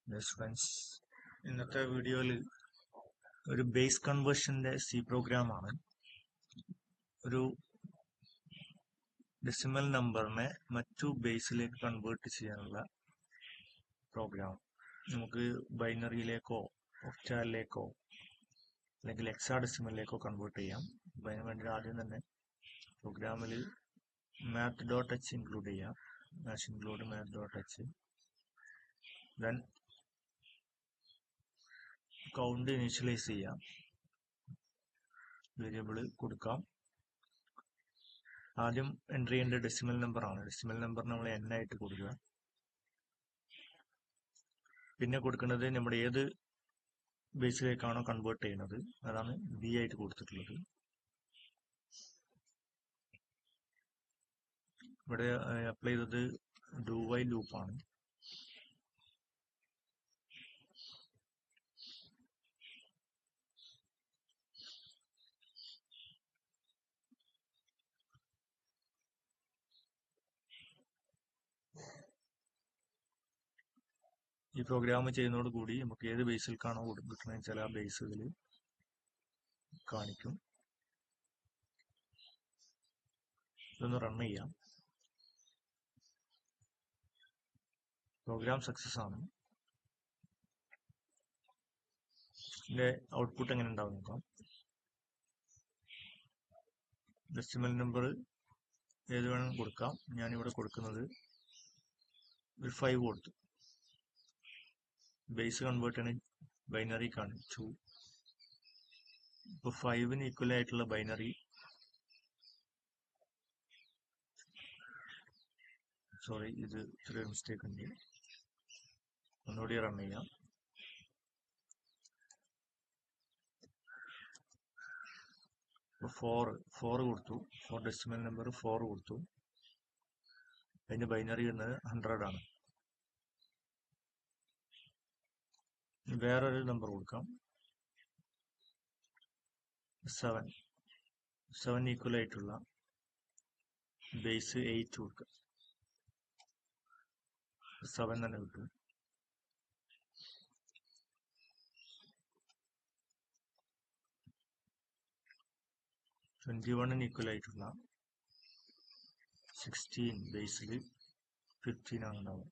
Friends, ഇന്നത്തെ വീഡിയോയിൽ ഒരു ബേസ് കൺവേർഷന്റെ സി പ്രോഗ്രാം ആണ്. ഒരു ഡെസിമൽ നമ്പറിനെ മറ്റു ബേസിലേക്ക് കൺവേർട്ട് ചെയ്യാനുള്ള പ്രോഗ്രാം. നമുക്ക് ബൈനറിയിലേക്കോ ഒക്ടാലിലേക്കോ അല്ലെങ്കിൽ ഹെക്സാഡെസിമലിലേക്കോ കൺവേർട്ട് ചെയ്യാം. അപ്പോൾ അതിന് വേണ്ടി ആദ്യം തന്നെ പ്രോഗ്രാമിൽ math.h ഇൻക്ലൂഡ് ചെയ്യാം. include math.h. then count initialise ചെയ്യാം. വേരിയബിൾ കൊടുക്കാം. ആദ്യം എൻ്റർ ചെയ്യേണ്ട ഡെസിമൽ നമ്പർ ആണ്. ഡെസിമൽ നമ്പർ നമ്മൾ n ആയിട്ട് കൊടുക്കുക. പിന്നെ കൊടുക്കുന്നത് നമ്മുടെ ഏത് ബേസിലേക്കാണോ കൺവേർട്ട് ചെയ്യുന്നത് അതാണ് b ആയിട്ട് കൊടുത്തിട്ടുള്ളത്. ഇവിടെ അപ്ലൈ ചെയ്തത് ഡു വൈൽ ലൂപ്പാണ്. ഈ പ്രോഗ്രാം ചെയ്യുന്നതോട് കൂടി നമുക്ക് ഏത് ബേസിലേക്കാണോ കിട്ടുന്നത് വെച്ചാൽ ആ ബേസ് ഇതിൽ കാണിക്കും. ഇതൊന്ന് റൺ ചെയ്യാം. പ്രോഗ്രാം സക്സസ് ആണ്. ഇതിന്റെ ഔട്ട്പുട്ട് എങ്ങനെ ഉണ്ടാവും നോക്കാം. ഡെസിമൽ നമ്പർ ഏത് വേണമെങ്കിലും കൊടുക്കാം. ഞാനിവിടെ കൊടുക്കുന്നത് ഒരു 5 കൊടുത്തു. ബേസ് കൺവേർട്ട് ആണ് ബൈനറി കാണിച്ചു. ഇപ്പൊ 5ന് ഈക്വൽ ആയിട്ടുള്ള ബൈനറി ഇത് ചെറിയ മിസ്റ്റേക്ക് ഉണ്ട്. ഒന്നുകൂടി റൺ ചെയ്യാം. ഫോർ കൊടുത്തു. ഡെസിമൽ നമ്പർ 4 കൊടുത്തു. അതിന്റെ ബൈനറി എന്നത് 100 ആണ്. വേറൊരു നമ്പർ കൊടുക്കാം. 7 ഈക്വൽ ആയിട്ടുള്ള ബേസ് 8 കൊടുക്കുക. 7 തന്നെ കിട്ടും. ന് ഈക്വൽ ആയിട്ടുള്ള 16 ബേസിൽ 15 ആണ് ഉണ്ടാവുക.